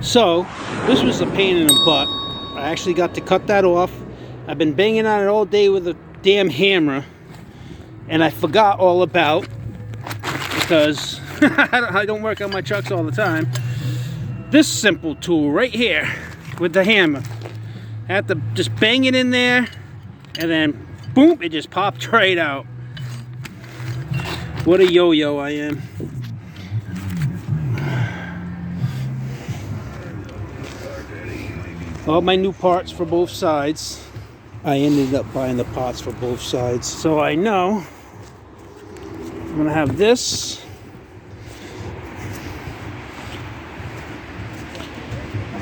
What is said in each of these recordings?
So this was a pain in the butt. I actually got to cut that off. I've been banging on it all day with a damn hammer, and I forgot all about, because I don't work on my trucks all the time, this simple tool right here with the hammer. I have to just bang it in there, and then boom, it just popped right out. What a yo-yo I am. All my new parts for both sides. I ended up buying the parts for both sides. So I know I'm gonna have this.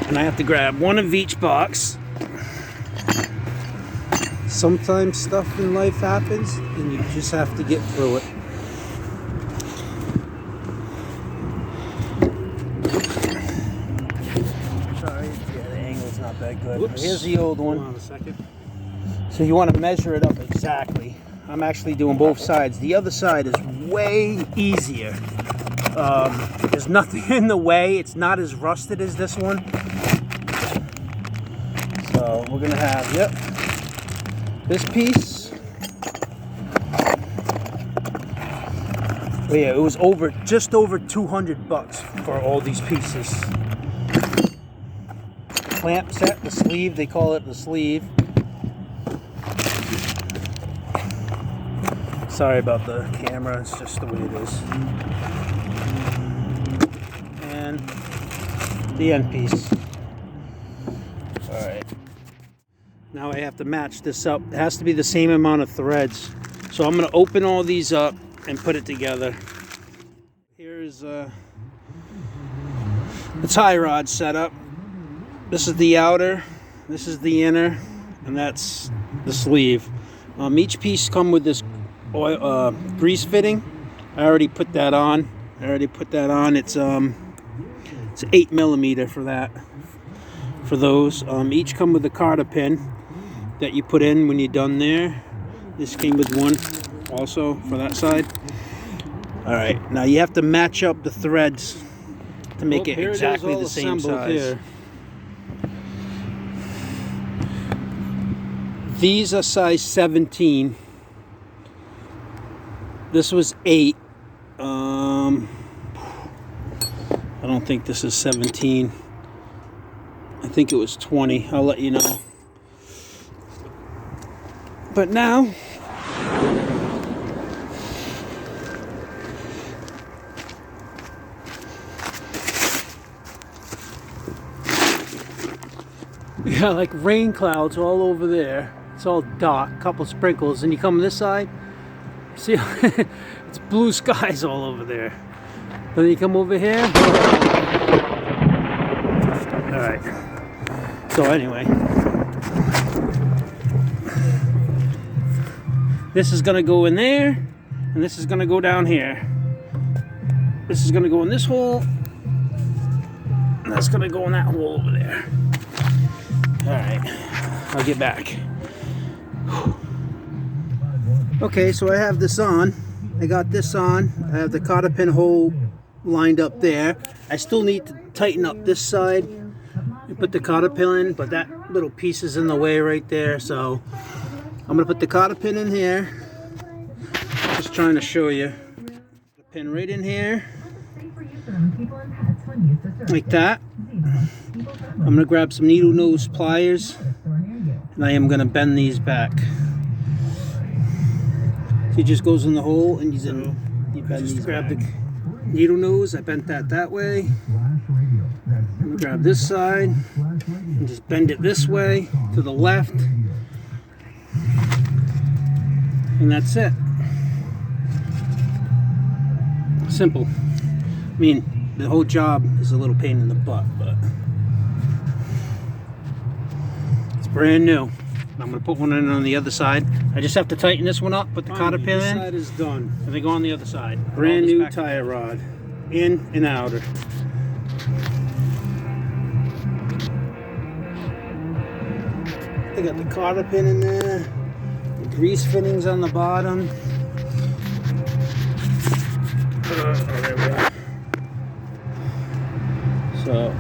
And I have to grab one of each box. Sometimes stuff in life happens and you just have to get through it. Sorry, yeah, the angle's not that good. Whoops. Here's the old one. Hold on a second. So you want to measure it up exactly. I'm actually doing both sides. The other side is way easier. There's nothing in the way. It's not as rusted as this one. So we're gonna have, yep, this piece. Oh yeah, it was just over 200 bucks for all these pieces. Clamp set, the sleeve, they call it the sleeve. Sorry about the camera, it's just the way it is. And the end piece. Alright. Now I have to match this up. It has to be the same amount of threads. So I'm going to open all these up and put it together. Here's the tie rod setup. This is the outer, this is the inner, and that's the sleeve. Each piece comes with this oil, grease fitting. I already put that on. It's 8mm for that. For those, each come with a cotter pin that you put in when you're done there. This came with one also for that side. All right, now you have to match up the threads to make it exactly the same size. Here. These are size 17. This was 8. I don't think this is 17. I think it was 20. I'll let you know. But now, yeah, like rain clouds all over there. It's all dark, couple sprinkles, and you come on this side, see, it's blue skies all over there. Then you come over here. All right. So anyway, this is gonna go in there, and this is gonna go down here. This is gonna go in this hole, and that's gonna go in that hole over there. All right, I'll get back. Okay, so I have this on. I got this on. I have the cotter pin hole lined up there. I still need to tighten up this side and put the cotter pin in, but that little piece is in the way right there. So I'm gonna put the cotter pin in here. Just trying to show you. The pin right in here, like that. I'm gonna grab some needle nose pliers, and I am gonna bend these back. So it just goes in the hole, and you bend these. Grab the needle nose. I bent that way. Grab this side and just bend it this way to the left, and that's it. Simple. I mean, the whole job is a little pain in the butt, but it's brand new. I'm going to put one in on the other side. I just have to tighten this one up, put the cotter pin in. This side is done. And they go on the other side. Brand new tire rod. In and outer. I got the cotter pin in there. The grease fittings on the bottom. There we are. So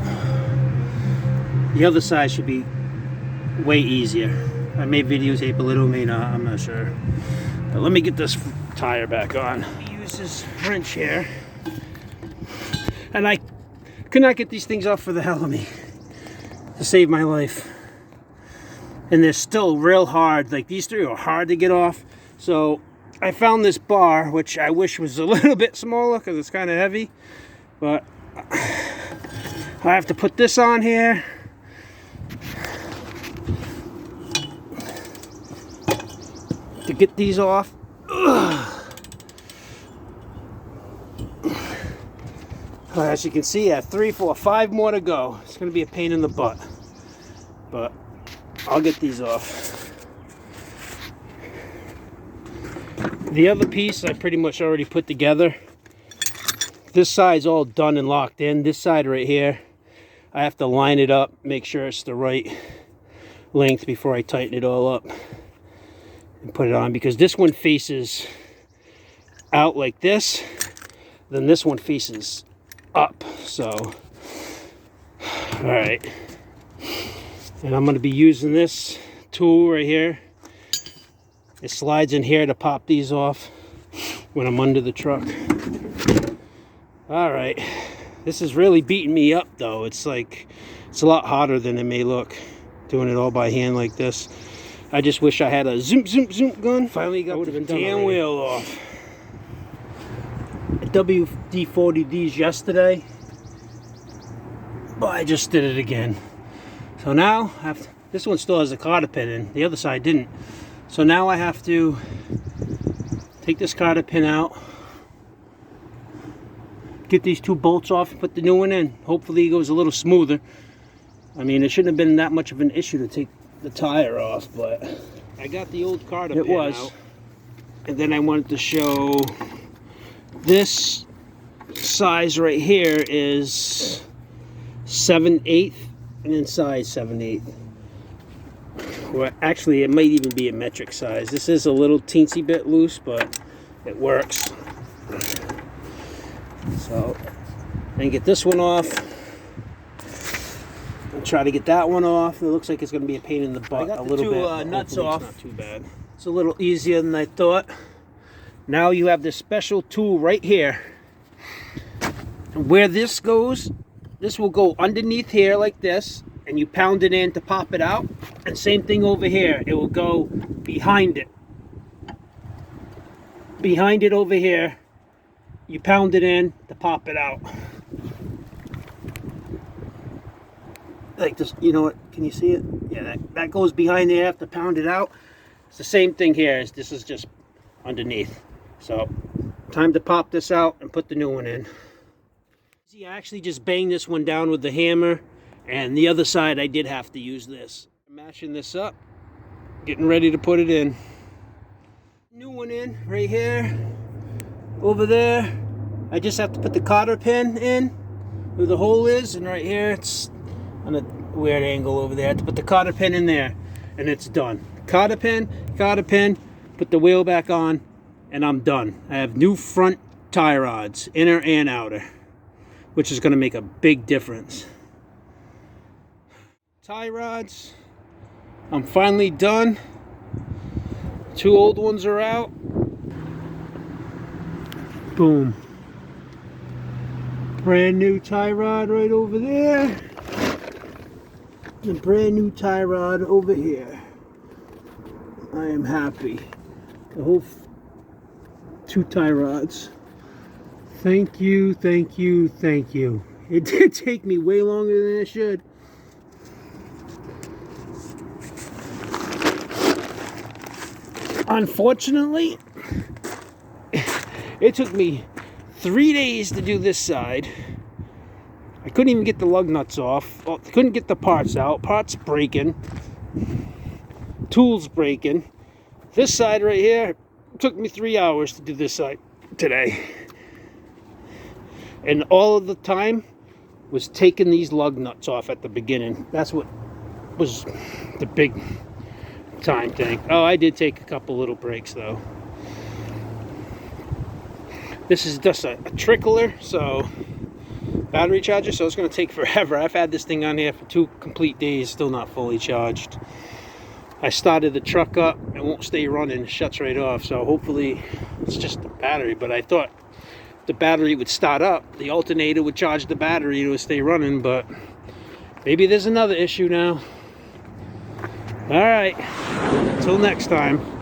The other side should be way easier. I may videotape a little, may not, I'm not sure. But let me get this tire back on. Use this wrench here. And I could not get these things off for the hell of me to save my life. And they're still real hard. Like, these three are hard to get off. So I found this bar, which I wish was a little bit smaller because it's kind of heavy. But I have to put this on here. To get these off. As you can see, I have 3, 4, 5 more to go. It's going to be a pain in the butt. But I'll get these off. The other piece I pretty much already put together. This side's all done and locked in. This side right here, I have to line it up, make sure it's the right length before I tighten it all up and put it on, because this one faces out like this, then this one faces up. So all right, and I'm going to be using this tool right here. It slides in here to pop these off when I'm under the truck. All right, this is really beating me up though. It's like, it's a lot harder than it may look doing it all by hand like this. I just wish I had a zoom gun. Finally got the damn wheel off. I WD-40 these yesterday, but I just did it again. So now this one still has a cotter pin in, the other side didn't. So now I have to take this cotter pin out, get these 2 bolts off, and put the new one in. Hopefully it goes a little smoother. I mean, it shouldn't have been that much of an issue to take the tire off, but I got the old cotter pin out. And then I wanted to show this size right here is 7/8 and then size 7/8. Well, actually it might even be a metric size. This is a little teensy bit loose, but it works. So then get this one off and try to get that one off. It looks like it's going to be a pain in the butt a little bit. I got the 2 nuts off. It's not too bad. It's a little easier than I thought. Now you have this special tool right here. And where this goes, this will go underneath here like this, and you pound it in to pop it out. And same thing over here. It will go behind it. Behind it over here. You pound it in to pop it out. Like this, you know what? Can you see it? Yeah, that goes behind there. I have to pound it out. It's the same thing here. This is just underneath. So, time to pop this out and put the new one in. See, I actually just banged this one down with the hammer, and the other side I did have to use this. I'm mashing this up, getting ready to put it in. New one in right here. Over there, I just have to put the cotter pin in where the hole is, and right here it's on a weird angle over there. I have to put the cotter pin in there, and it's done. Cotter pin, put the wheel back on, and I'm done. I have new front tie rods, inner and outer, which is going to make a big difference. Tie rods, I'm finally done. 2 old ones are out. Boom. Brand new tie rod right over there. And brand new tie rod over here. I am happy. The whole 2 tie rods. Thank you, thank you, thank you. It did take me way longer than it should. Unfortunately, it took me 3 days to do this side. I couldn't even get the lug nuts off. Couldn't get the parts out. Parts breaking. Tools breaking. This side right here took me 3 hours to do this side today. And all of the time was taking these lug nuts off at the beginning. That's what was the big time thing. Oh, I did take a couple little breaks though. This is just a trickler, so battery charger, so it's going to take forever. I've had this thing on here for 2 complete days, still not fully charged. I started the truck up, it won't stay running, it shuts right off, so hopefully it's just the battery. But I thought the battery would start up, the alternator would charge the battery to stay running, but maybe there's another issue now. All right, until next time.